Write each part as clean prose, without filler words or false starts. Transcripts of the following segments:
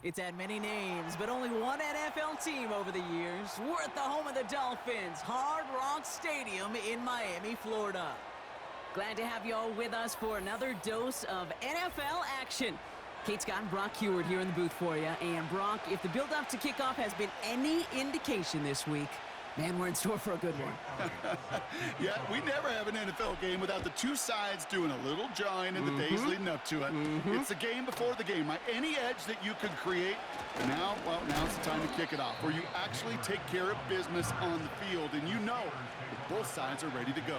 It's had many names, but only one NFL team over the years. We're at the home of the Dolphins, Hard Rock Stadium in Miami, Florida. Glad to have you all with us for another dose of NFL action. Kate Scott and Brock Heward here in the booth for you. And Brock, if the build-up to kickoff has been any indication this week, man, we're in store for a good one. Yeah, we never have an NFL game without the two sides doing a little jawing in the days leading up to it. It's the game before the game, right? Any edge that you can create. And now, well, now's the time to kick it off, where you actually take care of business on the field, and you know that both sides are ready to go.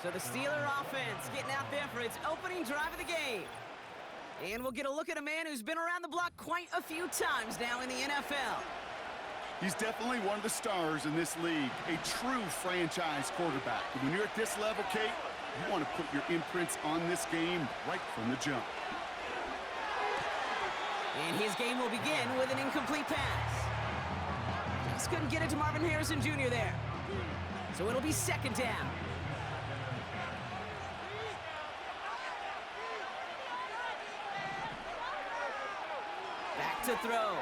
So the Steeler offense getting out there for its opening drive of the game. And we'll get a look at a man who's been around the block quite a few times now in the NFL. He's definitely one of the stars in this league, a true franchise quarterback. And when you're at this level, Kate, you want to put your imprints on this game right from the jump. And his game will begin with an incomplete pass. Just couldn't get it to Marvin Harrison Jr. there. So it'll be second down. Back to throw.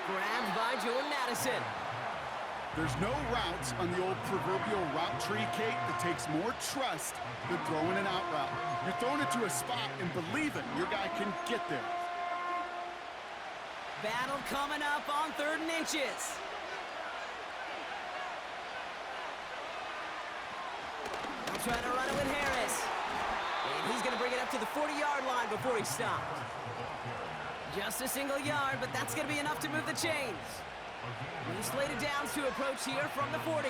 Grabbed by Jordan Addison. There's no routes on the old proverbial route tree, Kate, that takes more trust than throwing an out route. You're throwing it to a spot and believing your guy can get there. Battle coming up on 3rd and inches. I'm trying to run it with Harris. And he's going to bring it up to the 40-yard line before he stopped. Just a single yard, but that's going to be enough to move the chains. New slated downs to approach here from the 40.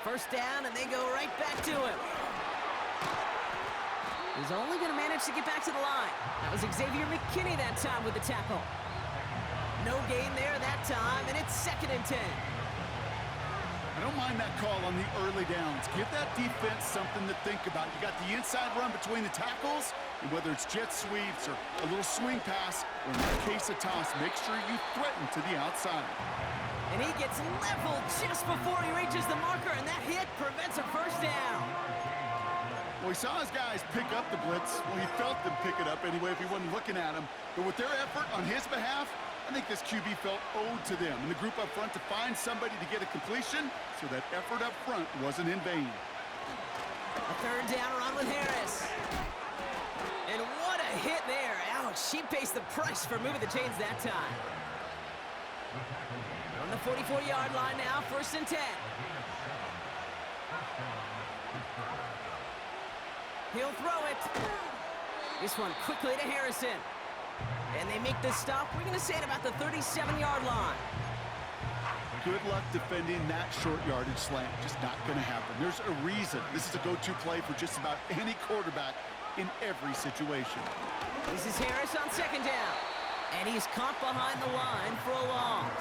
First down, and they go right back to him. He's only going to manage to get back to the line. That was Xavier McKinney that time with the tackle. No gain there that time, and it's 2nd and 10. I don't mind that call on the early downs. Give that defense something to think about. You got the inside run between the tackles, and whether it's jet sweeps or a little swing pass, or in that case a toss, make sure you threaten to the outside. And he gets leveled just before he reaches the marker, and that hit prevents a first down. Well, he saw his guys pick up the blitz. Well, he felt them pick it up anyway if he wasn't looking at him. But with their effort on his behalf, I think this QB felt owed to them and the group up front to find somebody to get a completion, so that effort up front wasn't in vain. A 3rd down run with Harris. And what a hit there. Ouch, she pays the price for moving the chains that time. On the 44-yard line now, 1st and 10. He'll throw it. This one quickly to Harrison. And they make the stop, we're going to say, at about the 37-yard line. Good luck defending that short yardage slant. Just not going to happen. There's a reason this is a go-to play for just about any quarterback in every situation. This is Harris on 2nd down. And he's caught behind the line for a loss.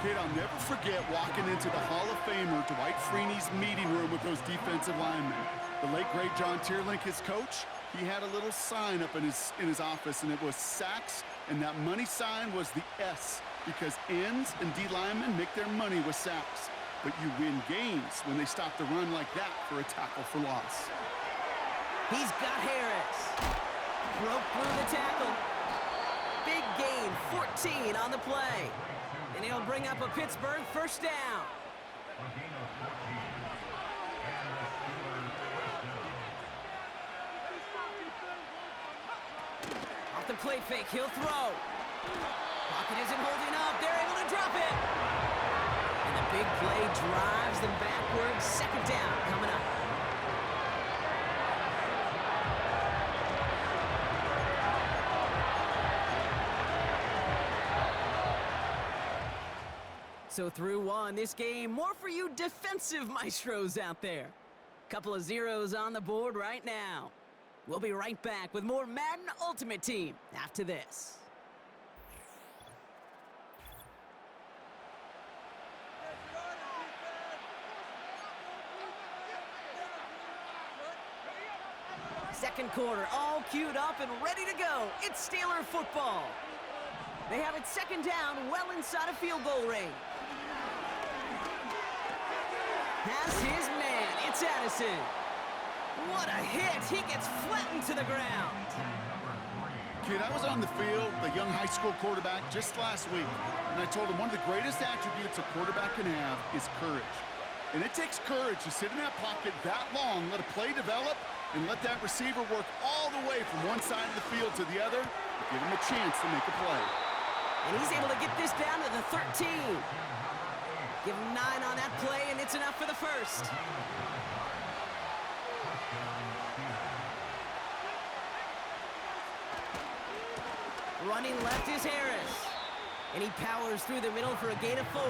Kid, I'll never forget walking into the Hall of Famer Dwight Freeney's meeting room with those defensive linemen. The late, great John Tierlink, his coach, he had a little sign up in his office, and it was sacks, and that money sign was the S, because ends and D linemen make their money with sacks. But you win games when they stop the run like that for a tackle for loss. He's got Harris. Broke through the tackle. Big gain, 14 on the play. And he'll bring up a Pittsburgh 1st down. Off the play fake, he'll throw. Pocket isn't holding up. They're able to drop it. And the big play drives them backwards. 2nd down coming up. So through one, this game, more for you defensive maestros out there. Couple of zeros on the board right now. We'll be right back with more Madden Ultimate Team after this. Second quarter, all queued up and ready to go. It's Steeler football. They have it 2nd down, well inside of field goal range. Has his man. It's Addison. What a hit! He gets flattened to the ground. Kid, I was on the field, the young high school quarterback, just last week, and I told him one of the greatest attributes a quarterback can have is courage. And it takes courage to sit in that pocket that long, let a play develop, and let that receiver work all the way from one side of the field to the other, and give him a chance to make a play. And he's able to get this down to the 13. Give him 9 on that play, and it's enough for the first. Running left is Harris. And he powers through the middle for a gain of 4.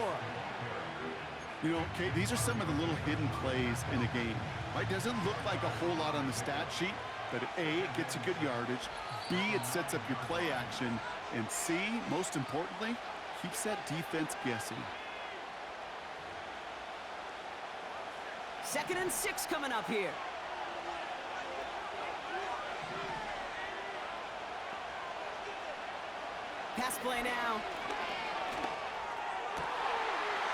You know, Kate, these are some of the little hidden plays in a game. Right? Doesn't look like a whole lot on the stat sheet, but A, it gets you good yardage. B, it sets up your play action. And C, most importantly, keeps that defense guessing. 2nd and 6 coming up here. Pass play now.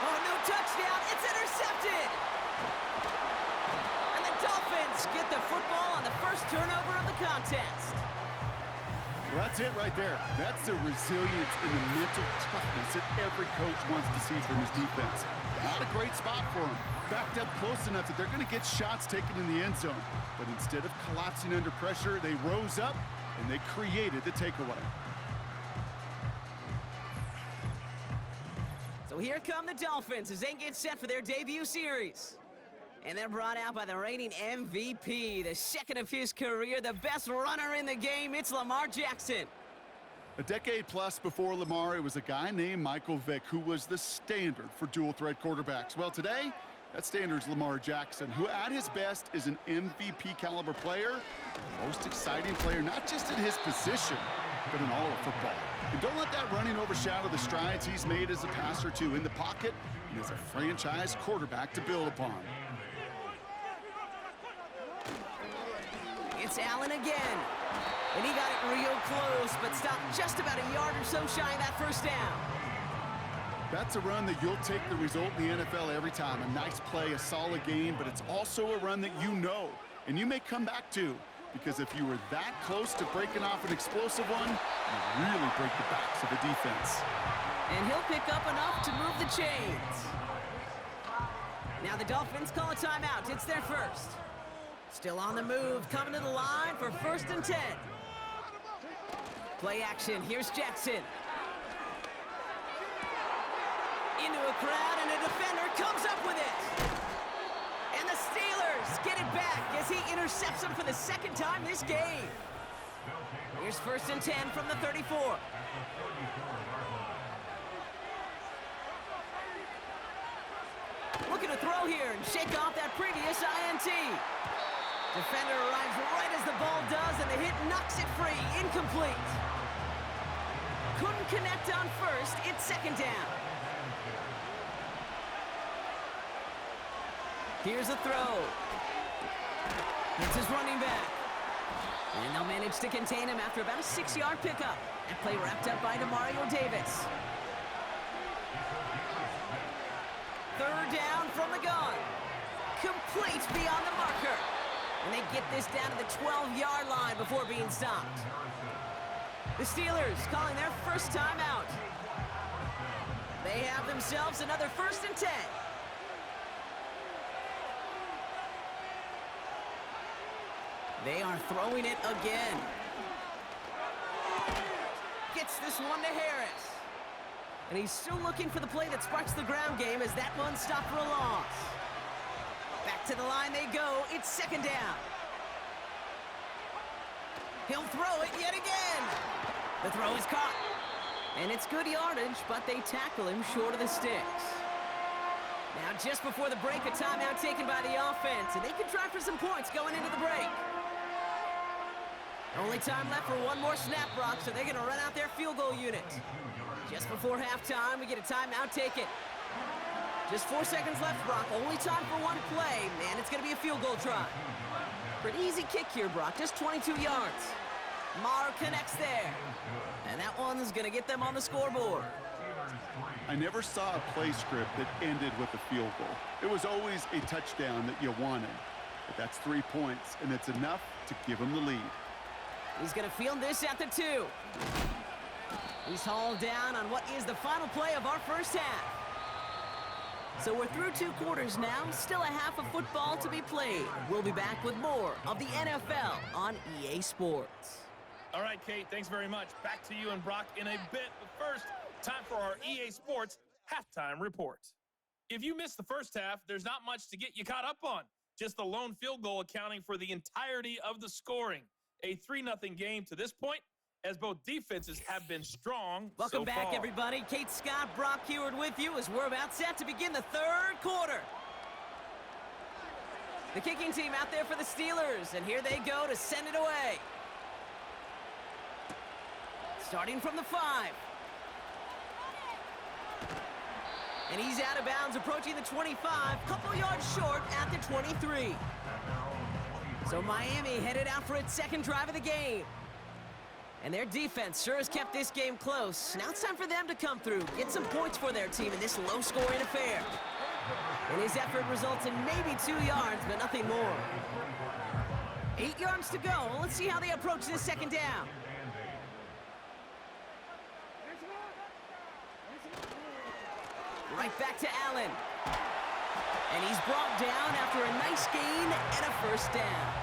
Oh, no touchdown. It's intercepted. And the Dolphins get the football on the first turnover of the contest. Well, that's it right there. That's the resilience and the mental toughness that every coach wants to see from his defense. Not a great spot for him. Backed up close enough that they're going to get shots taken in the end zone. But instead of collapsing under pressure, they rose up and they created the takeaway. So here come the Dolphins as they get set for their debut series. And they're brought out by the reigning MVP, the second of his career, the best runner in the game. It's Lamar Jackson. A decade plus before Lamar, it was a guy named Michael Vick who was the standard for dual-threat quarterbacks. Well, today, that standard is Lamar Jackson, who at his best is an MVP-caliber player, the most exciting player, not just in his position, but in all of football. And don't let that running overshadow the strides he's made as a passer, too, in the pocket and as a franchise quarterback to build upon. It's Allen again. And he got it real close, but stopped just about a yard or so shy of that first down. That's a run that you'll take the result in the NFL every time. A nice play, a solid game, but it's also a run that you know, and you may come back to, because if you were that close to breaking off an explosive one, you really break the backs of the defense. And he'll pick up enough to move the chains. Now the Dolphins call a timeout. It's their first. Still on the move, coming to the line for 1st and 10. Play action, here's Jackson. Into a crowd, and a defender comes up with it. And the Steelers get it back as he intercepts him for the 2nd time this game. Here's 1st and 10 from the 34. Looking to throw here and shake off that previous INT. Defender arrives right as the ball does, and the hit knocks it free. Incomplete. Couldn't connect on first. It's 2nd down. Here's a throw. It's his running back. And they'll manage to contain him after about a 6-yard pickup. That play wrapped up by Demario Davis. 3rd down from the gun. Complete beyond the marker. And they get this down to the 12-yard line before being stopped. The Steelers calling their first timeout. They have themselves another 1st and 10. They are throwing it again. Gets this one to Harris. And he's still looking for the play that sparks the ground game as that one stopped for a loss. Back to the line they go. It's 2nd down. He'll throw it yet again. The throw is caught. And it's good yardage, but they tackle him short of the sticks. Now just before the break, a timeout taken by the offense, and they can try for some points going into the break. Only time left for one more snap, Brock, so they're going to run out their field goal unit. Just before halftime, we get a timeout taken. Just 4 seconds left, Brock. Only time for one play. Man, it's going to be a field goal try. Pretty easy kick here, Brock. Just 22 yards. Maher connects there. And that one's going to get them on the scoreboard. I never saw a play script that ended with a field goal. It was always a touchdown that you wanted. But that's 3 points, and it's enough to give him the lead. He's going to field this at the 2. He's hauled down on what is the final play of our first half. So we're through 2 quarters now, still a half of football to be played. We'll be back with more of the NFL on EA Sports. All right, Kate, thanks very much. Back to you and Brock in a bit. But first, time for our EA Sports halftime report. If you missed the first half, there's not much to get you caught up on. Just the lone field goal accounting for the entirety of the scoring. A 3-0 game to this point, as both defenses have been strong. Welcome back, everybody. Kate Scott, Brock Heward with you as we're about set to begin the 3rd quarter. The kicking team out there for the Steelers, and here they go to send it away. Starting from the 5. And he's out of bounds, approaching the 25, couple yards short at the 23. So Miami headed out for its 2nd drive of the game. And their defense sure has kept this game close. Now it's time for them to come through, get some points for their team in this low-scoring affair. And his effort results in maybe 2 yards, but nothing more. 8 yards to go. Let's see how they approach this 2nd down. Right back to Allen. And he's brought down after a nice gain and a 1st down.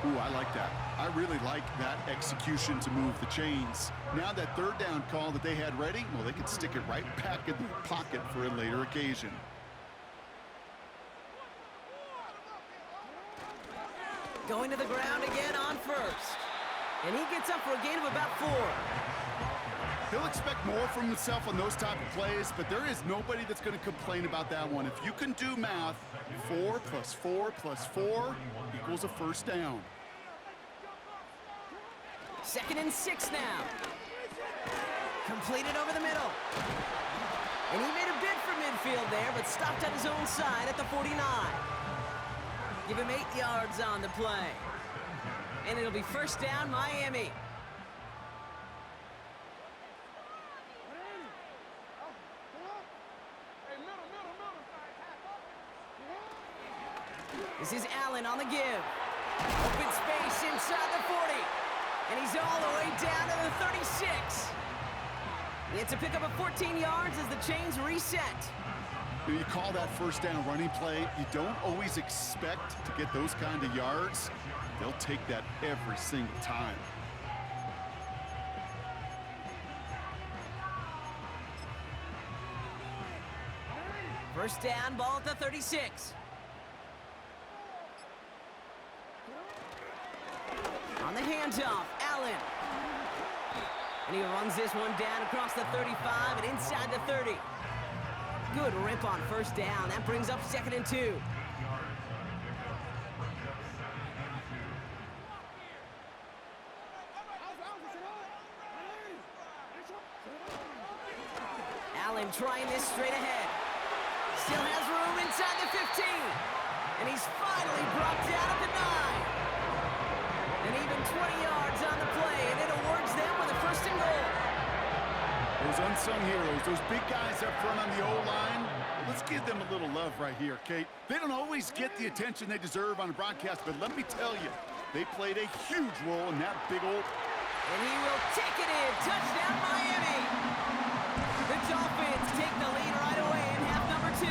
Ooh, I like that. I really like that execution to move the chains. Now that 3rd down call that they had ready, well, they could stick it right back in their pocket for a later occasion. Going to the ground again on 1st. And he gets up for a gain of about 4. He'll expect more from himself on those type of plays, but there is nobody that's going to complain about that one. If you can do math, 4 plus 4 plus 4 equals a 1st down. 2nd and 6 now. Completed over the middle. And he made a bid for midfield there, but stopped on his own side at the 49. Give him 8 yards on the play. And it'll be 1st down, Miami. This is Allen on the give. Open space inside the 40. And he's all the way down to the 36. It's a pickup of 14 yards as the chains reset. You call that 1st down running play. You don't always expect to get those kind of yards. They'll take that every single time. First down, ball at the 36. On the handoff, Allen. And he runs this one down across the 35 and inside the 30. Good rip on 1st down. That brings up 2nd and 2. Allen trying this straight ahead. Still has room inside the 15. And he's finally brought down at the 9. And even 20 yards on the play, and it awards them with a 1st and goal. Those unsung heroes, those big guys up front on the O-line, let's give them a little love right here, Kate. They don't always get the attention they deserve on the broadcast, but let me tell you, they played a huge role in that big old... And he will take it in. Touchdown, Miami. The Dolphins take the lead right away in half number 2.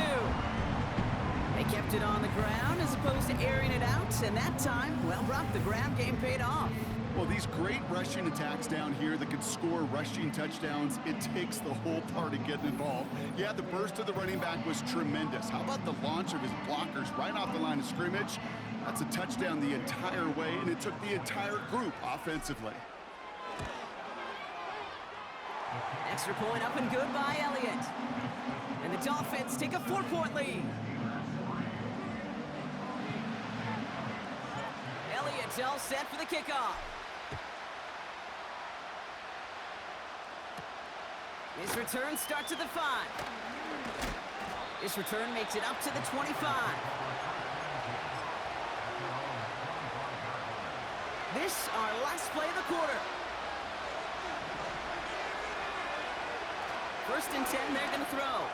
They kept it on the ground as opposed to airing it out, and that time, well, Brock, the ground game paid off. Well, these great rushing attacks down here that can score rushing touchdowns, it takes the whole party getting involved. Yeah, the burst of the running back was tremendous. How about the launch of his blockers right off the line of scrimmage? That's a touchdown the entire way, and it took the entire group offensively. Extra point up and good by Elliott. And the Dolphins take a 4-point lead. Elliott's all set for the kickoff. This return starts at the 5. This return makes it up to the 25. This, our last play of the quarter. 1st and 10, they're going to throw.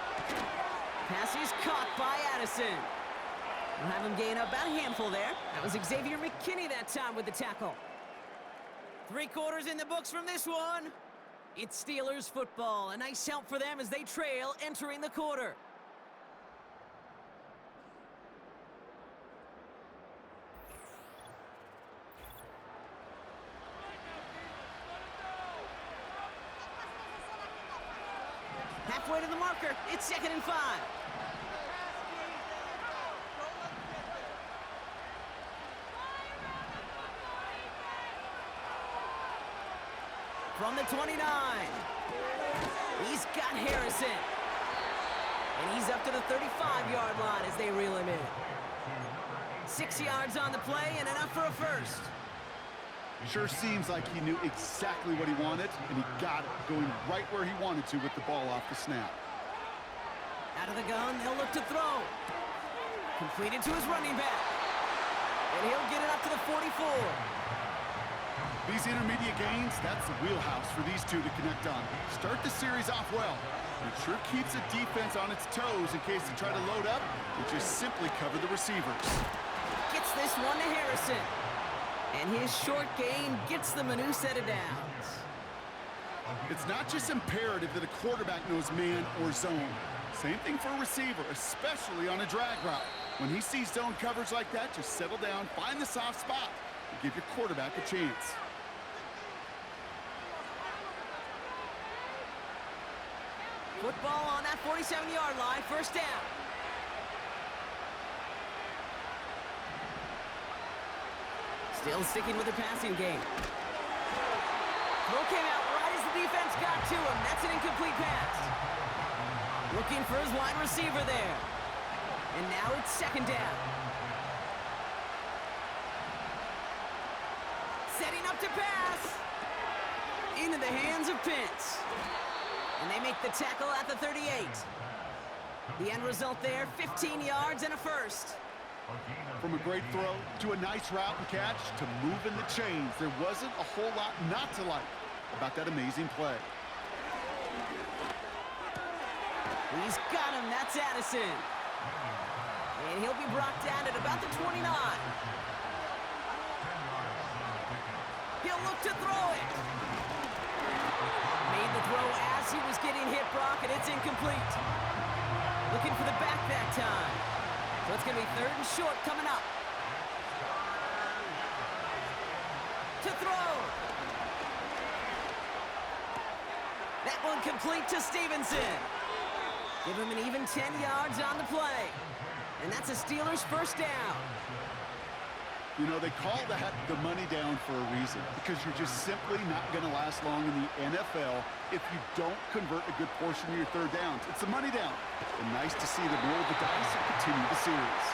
Pass is caught by Addison. We'll have him gain about a handful there. That was Xavier McKinney that time with the tackle. 3 quarters in the books from this one. It's Steelers football. A nice help for them as they trail entering the quarter. Halfway to the marker. It's 2nd and 5. From the 29. He's got Harrison. And he's up to the 35-yard line as they reel him in. 6 yards on the play and enough for a first. Sure seems like he knew exactly what he wanted, and he got it, going right where he wanted to with the ball off the snap. Out of the gun, they'll look to throw. Completed to his running back. And he'll get it up to the 44. These intermediate gains, that's the wheelhouse for these two to connect on. Start the series off well. It sure keeps the defense on its toes in case they try to load up and just simply cover the receivers. Gets this one to Harrison. And his short gain gets them a new set of downs. It's not just imperative that a quarterback knows man or zone. Same thing for a receiver, especially on a drag route. When he sees zone coverage like that, just settle down, find the soft spot, and give your quarterback a chance. Football on that 47-yard line, first down. Still sticking with the passing game. Throw came out right as the defense got to him. That's an incomplete pass. Looking for his wide receiver there. And now it's 2nd down. Setting up to pass. Into the hands of Pitts. And they make the tackle at the 38. The end result there, 15 yards and a first. From a great throw to a nice route and catch to moving the chains, there wasn't a whole lot not to like about that amazing play. He's got him. That's Addison. And he'll be brought down at about the 29. He'll look to throw it. Made the throw as he was getting hit, Brock, and it's incomplete. Looking for the back that time. So it's going to be 3rd and short coming up. To throw. That one complete to Stevenson. Give him an even 10 yards on the play. And that's a Steelers first down. You know, they call that the money down for a reason, because you're just simply not going to last long in the NFL if you don't convert a good portion of your 3rd downs. It's the money down. And nice to see them roll the dice and continue the series.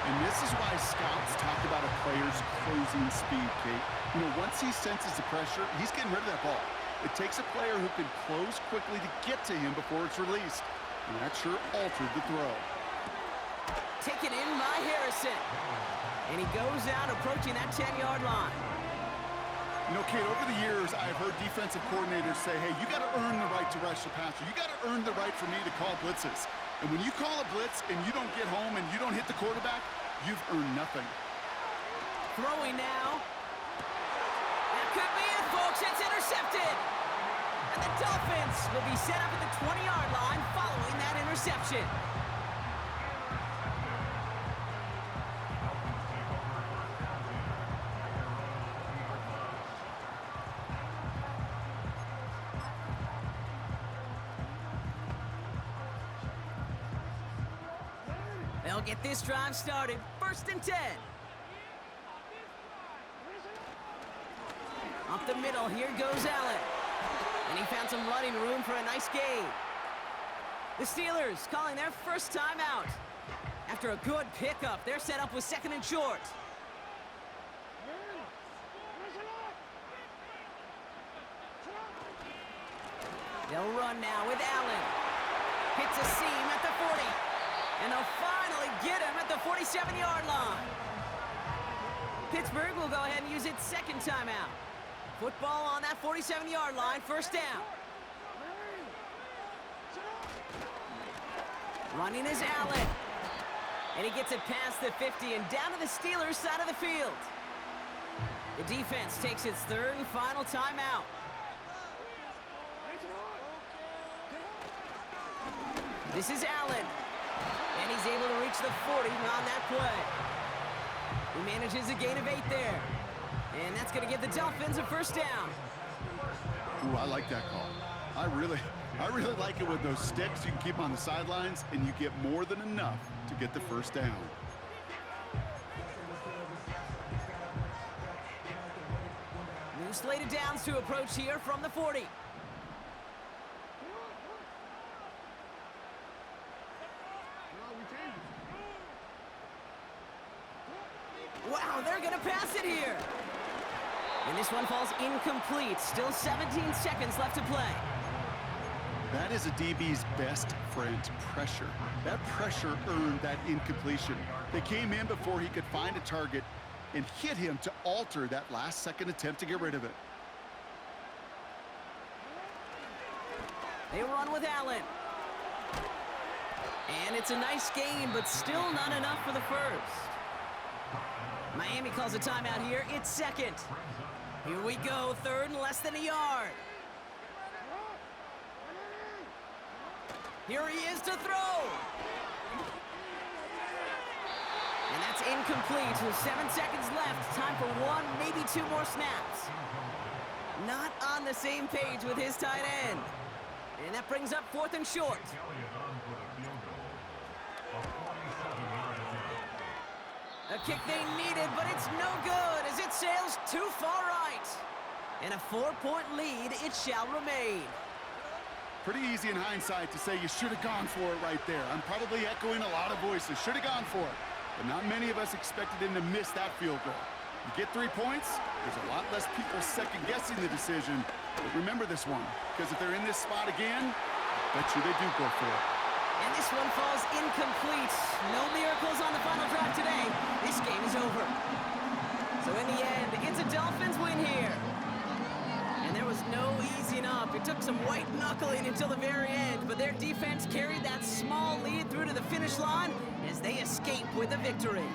And this is why scouts talk about a player's closing speed, Kate. You know, once he senses the pressure, he's getting rid of that ball. It takes a player who can close quickly to get to him before it's released. And that sure altered the throw. Taken in by Harrison. And he goes out approaching that 10-yard line. You know, Kate, over the years, I've heard defensive coordinators say, hey, you got to earn the right to rush the passer. You got to earn the right for me to call blitzes. And when you call a blitz and you don't get home and you don't hit the quarterback, you've earned nothing. Throwing now. That could be it, folks. It's intercepted. And the Dolphins will be set up at the 20-yard line following that interception. They'll get this drive started. 1st and 10. Up the middle, here goes Allen. And he found some running room for a nice gain. The Steelers calling their first timeout. After a good pickup, they're set up with 2nd and short. They'll run now with Allen. Hits a seam at the 40. And they'll finally get him at the 47-yard line. Pittsburgh will go ahead and use its 2nd timeout. Football on that 47-yard line, first down. Running is Allen. And he gets it past the 50 and down to the Steelers' side of the field. The defense takes its third and final timeout. This is Allen. And he's able to reach the 40 on that play. He manages a gain of 8 there. And that's going to give the Dolphins a first down. Ooh, I like that call. I really like it with those sticks. You can keep on the sidelines, and you get more than enough to get the first down. New slate of downs to approach here from the 40. Wow, they're going to pass it here. And this one falls incomplete. Still 17 seconds left to play. That is a DB's best friend, pressure. That pressure earned that incompletion. They came in before he could find a target and hit him to alter that last-second attempt to get rid of it. They run with Allen. And it's a nice gain, but still not enough for the first. Miami calls a timeout here. It's second. Here we go, third and less than a yard. Here he is to throw. And that's incomplete with 7 seconds left. Time for one, maybe 2 more snaps. Not on the same page with his tight end. And that brings up 4th and short. A kick they needed, but it's no good as it sails too far right. And a 4-point lead, it shall remain. Pretty easy in hindsight to say you should have gone for it right there. I'm probably echoing a lot of voices. Should have gone for it. But not many of us expected him to miss that field goal. You get 3 points, there's a lot less people second-guessing the decision. But remember this one, because if they're in this spot again, I bet you they do go for it. And this one falls incomplete. No miracles on the final drive today. This game is over. So in the end, it's a Dolphins win here. And there was no easing up. It took some white knuckling until the very end, but their defense carried that small lead through to the finish line as they escape with a victory.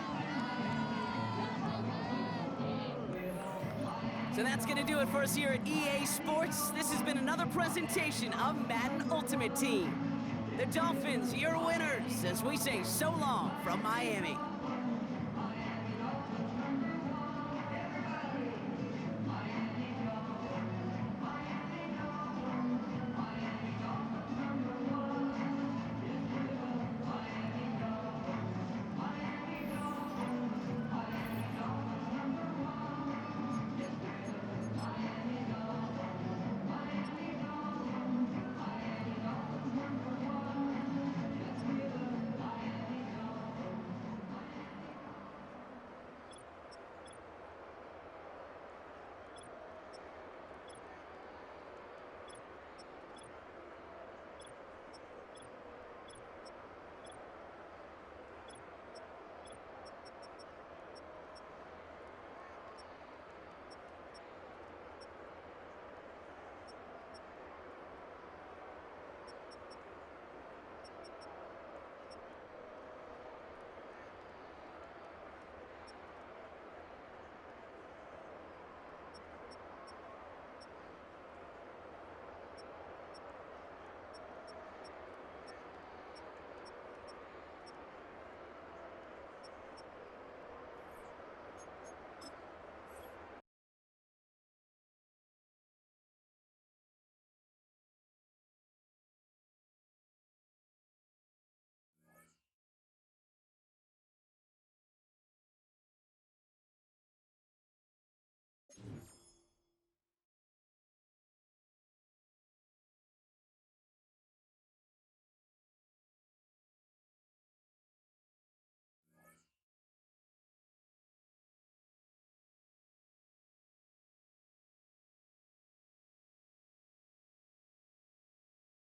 So that's going to do it for us here at EA Sports. This has been another presentation of Madden Ultimate Team. The Dolphins, your winners, as we say so long from Miami.